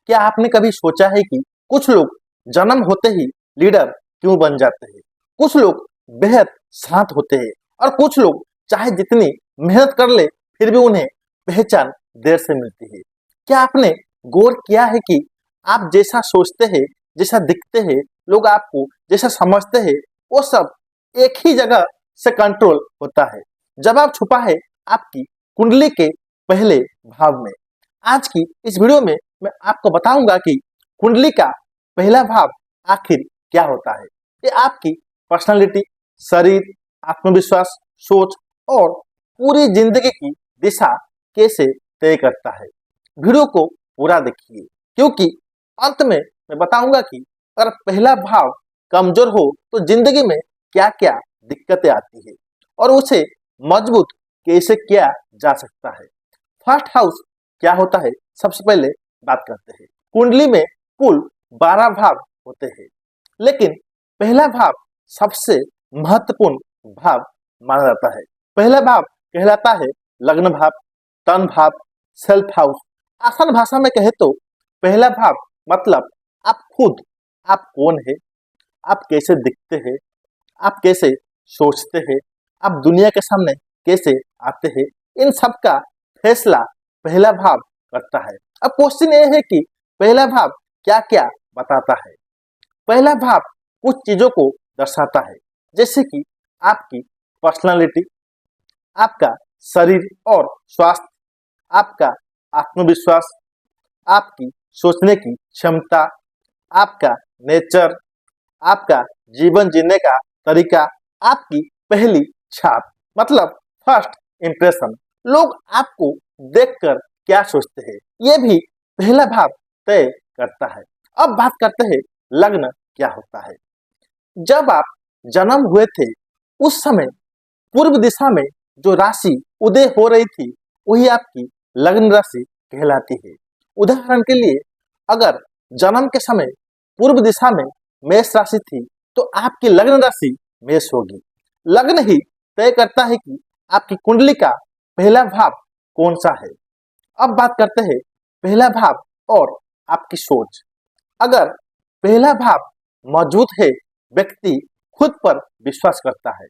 क्या आपने कभी सोचा है कि कुछ लोग जन्म होते ही लीडर क्यों बन जाते हैं? कुछ लोग बेहद शांत होते हैं और कुछ लोग चाहे जितनी मेहनत कर ले फिर भी उन्हें पहचान देर से मिलती है। क्या आपने गौर किया है कि आप जैसा सोचते हैं, जैसा दिखते हैं, लोग आपको जैसा समझते हैं, वो सब एक ही जगह से कंट्रोल होता है। जवाब छुपा है आपकी कुंडली के पहले भाव में। आज की इस वीडियो में मैं आपको बताऊंगा कि कुंडली का पहला भाव आखिर क्या होता है। ये आपकी पर्सनालिटी, शरीर, आत्मविश्वास, सोच और पूरी जिंदगी की दिशा कैसे तय करता है। वीडियो को पूरा देखिए, क्योंकि अंत में मैं बताऊंगा कि अगर पहला भाव कमजोर हो तो जिंदगी में क्या क्या दिक्कतें आती है और उसे मजबूत कैसे किया जा सकता है। फर्स्ट हाउस क्या होता है, सबसे पहले बात करते हैं। कुंडली में कुल 12 भाव होते हैं, लेकिन पहला भाव सबसे महत्वपूर्ण भाव माना जाता है। पहला भाव कहलाता है लग्न भाव, तन भाव, सेल्फ हाउस। आसान भाषा में कहे तो पहला भाव मतलब आप खुद, आप कौन है, आप कैसे दिखते हैं, आप कैसे सोचते हैं, आप दुनिया के सामने कैसे आते हैं, इन सब का फैसला पहला भाव करता है। अब क्वेश्चन ये है कि पहला भाव क्या क्या बताता है। पहला भाव कुछ चीजों को दर्शाता है, जैसे कि आपकी पर्सनालिटी, आपका शरीर और स्वास्थ्य, आपका आत्मविश्वास, आपकी सोचने की क्षमता, आपका नेचर, आपका जीवन जीने का तरीका, आपकी पहली छाप मतलब फर्स्ट इंप्रेशन। लोग आपको देखकर क्या सोचते हैं, ये भी पहला भाव तय करता है। अब बात करते हैं लग्न क्या होता है। जब आप जन्म हुए थे उस समय पूर्व दिशा में जो राशि उदय हो रही थी वही आपकी लग्न राशि कहलाती है। उदाहरण के लिए अगर जन्म के समय पूर्व दिशा में मेष राशि थी तो आपकी लग्न राशि मेष होगी। लग्न ही तय करता है कि आपकी कुंडली का पहला भाव कौन सा है। अब बात करते हैं पहला भाव और आपकी सोच। अगर पहला भाव मौजूद है, व्यक्ति खुद पर विश्वास करता है,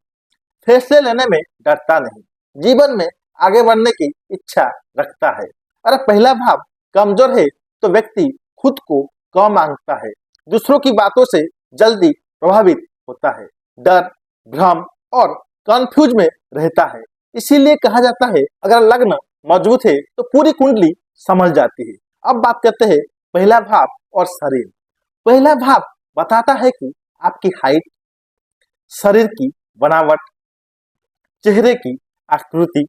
फैसले लेने में डरता नहीं, जीवन में आगे बढ़ने की इच्छा रखता है। अगर पहला भाव कमजोर है तो व्यक्ति खुद को कम मानता है, दूसरों की बातों से जल्दी प्रभावित होता है, डर, भ्रम और कंफ्यूज में रहता है। इसीलिए कहा जाता है अगर लग्न मजबूत है तो पूरी कुंडली समझ जाती है। अब बात करते हैं पहला भाव और शरीर। पहला भाव बताता है कि आपकी हाइट, शरीर की बनावट, चेहरे की आकृति,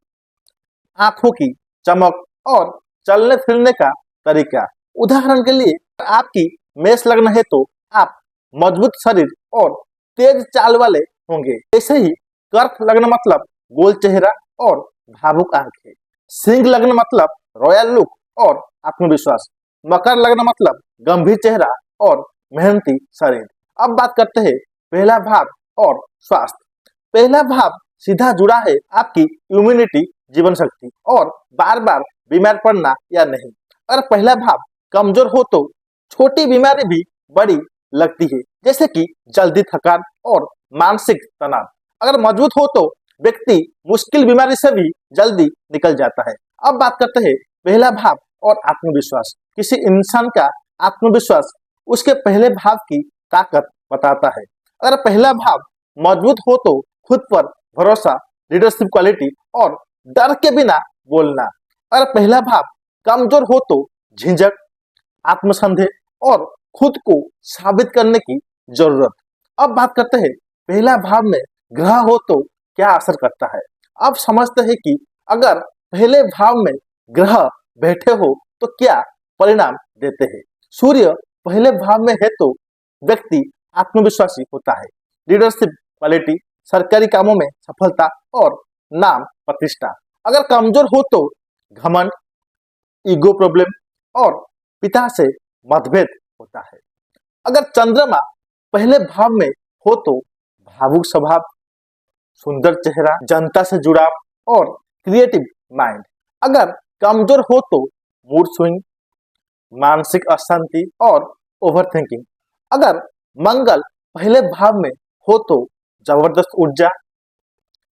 आंखों की चमक और चलने फिरने का तरीका। उदाहरण के लिए आपकी मेष लग्न है तो आप मजबूत शरीर और तेज चाल वाले होंगे। ऐसे ही कर्क लग्न मतलब गोल चेहरा और भावुक आंखें। सिंह लग्न मतलब रॉयल लुक और आत्मविश्वास। मकर लग्न मतलब गंभीर चेहरा और मेहनती शरीर। अब बात करते हैं पहला भाव और स्वास्थ्य। पहला भाव सीधा जुड़ा है आपकी इम्यूनिटी, जीवन शक्ति और बार बार बीमार पड़ना या नहीं। अगर पहला भाव कमजोर हो तो छोटी बीमारी भी बड़ी लगती है, जैसे कि जल्दी थकान और मानसिक तनाव। अगर मजबूत हो तो व्यक्ति मुश्किल बीमारी से भी जल्दी निकल जाता है। अब बात करते हैं पहला भाव और आत्मविश्वास। किसी इंसान का आत्मविश्वास उसके पहले भाव की ताकत बताता है। अगर पहला भाव मजबूत हो तो खुद पर भरोसा, लीडरशिप क्वालिटी और डर के बिना बोलना। अगर पहला भाव कमजोर हो तो झिझक, आत्मसंदेह और खुद को साबित करने की जरूरत। अब बात करते हैं पहला भाव में ग्रह हो तो क्या असर करता है। अब समझते हैं कि अगर पहले भाव में ग्रह बैठे हो तो क्या परिणाम देते हैं। सूर्य पहले भाव में है तो व्यक्ति आत्मविश्वासी होता है, लीडरशिप क्वालिटी, सरकारी कामों में सफलता और नाम प्रतिष्ठा। अगर कमजोर हो तो घमंड, ईगो प्रॉब्लम और पिता से मतभेद होता है। अगर चंद्रमा पहले भाव में हो तो भावुक स्वभाव, सुंदर चेहरा, जनता से जुड़ाव और क्रिएटिव माइंड। अगर कमजोर हो तो मूड स्विंग, मानसिक अशांति और ओवरथिंकिंग। अगर मंगल पहले भाव में हो तो जबरदस्त ऊर्जा,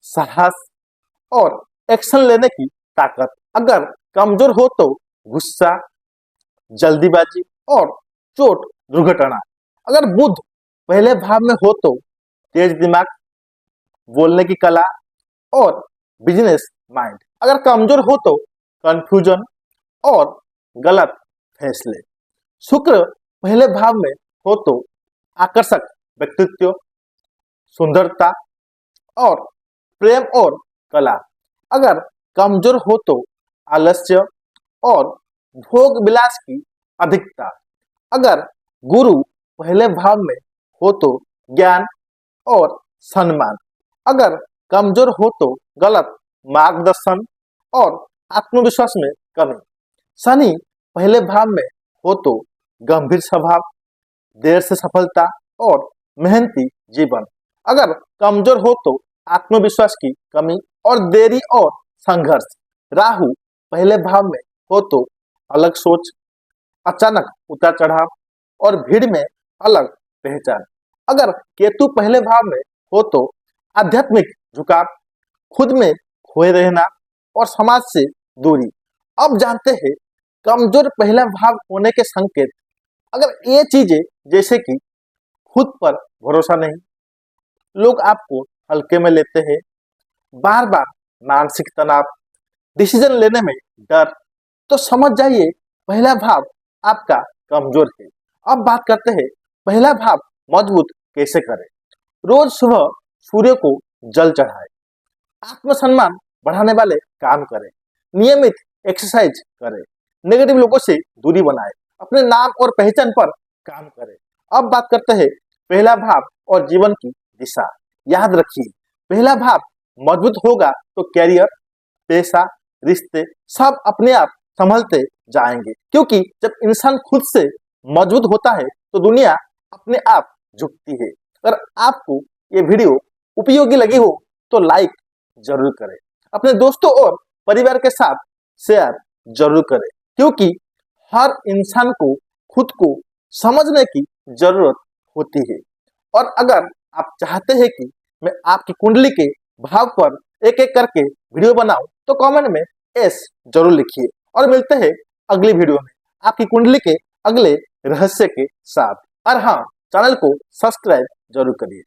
साहस और एक्शन लेने की ताकत। अगर कमजोर हो तो गुस्सा, जल्दीबाजी और चोट दुर्घटना। अगर बुध पहले भाव में हो तो तेज दिमाग, बोलने की कला और बिजनेस माइंड। अगर कमजोर हो तो कंफ्यूजन और गलत फैसले। शुक्र पहले भाव में हो तो आकर्षक व्यक्तित्व, सुंदरता और प्रेम और कला। अगर कमजोर हो तो आलस्य और भोग विलास की अधिकता। अगर गुरु पहले भाव में हो तो ज्ञान और सम्मान। अगर कमजोर हो तो गलत मार्गदर्शन और आत्मविश्वास में कमी। शनि पहले भाव में हो तो गंभीर स्वभाव, देर से सफलता और मेहनती जीवन। अगर कमजोर हो तो आत्मविश्वास की कमी और देरी और संघर्ष। राहु पहले भाव में हो तो अलग सोच, अचानक उतार चढ़ाव और भीड़ में अलग पहचान। अगर केतु पहले भाव में हो तो आध्यात्मिक झुकाव, खुद में खोए रहना और समाज से दूरी। अब जानते हैं कमजोर पहला भाव होने के संकेत। अगर ये चीजें जैसे कि खुद पर भरोसा नहीं, लोग आपको हल्के में लेते हैं, बार बार मानसिक तनाव, डिसीजन लेने में डर, तो समझ जाइए पहला भाव आपका कमजोर है। अब बात करते हैं पहला भाव मजबूत कैसे करें। रोज सुबह सूर्य को जल चढ़ाएं, आत्मसम्मान बढ़ाने वाले काम करें, नियमित एक्सरसाइज करें, नेगेटिव लोगों से दूरी बनाएं, अपने नाम और पहचान पर काम करें। अब बात करते हैं पहला भाव और जीवन की दिशा। याद रखिए पहला भाव मजबूत होगा तो कैरियर, पैसा, रिश्ते सब अपने आप संभलते जाएंगे, क्योंकि जब इंसान खुद से मजबूत होता है तो दुनिया अपने आप झुकती है। अगर आपको ये वीडियो उपयोगी लगी हो तो लाइक जरूर करें, अपने दोस्तों और परिवार के साथ शेयर जरूर करें, क्योंकि हर इंसान को खुद को समझने की जरूरत होती है। और अगर आप चाहते हैं कि मैं आपकी कुंडली के भाव पर एक एक करके वीडियो बनाऊं तो कमेंट में एस जरूर लिखिए। और मिलते हैं अगली वीडियो में आपकी कुंडली के अगले रहस्य के साथ। और हाँ, चैनल को सब्सक्राइब जरूर करिए।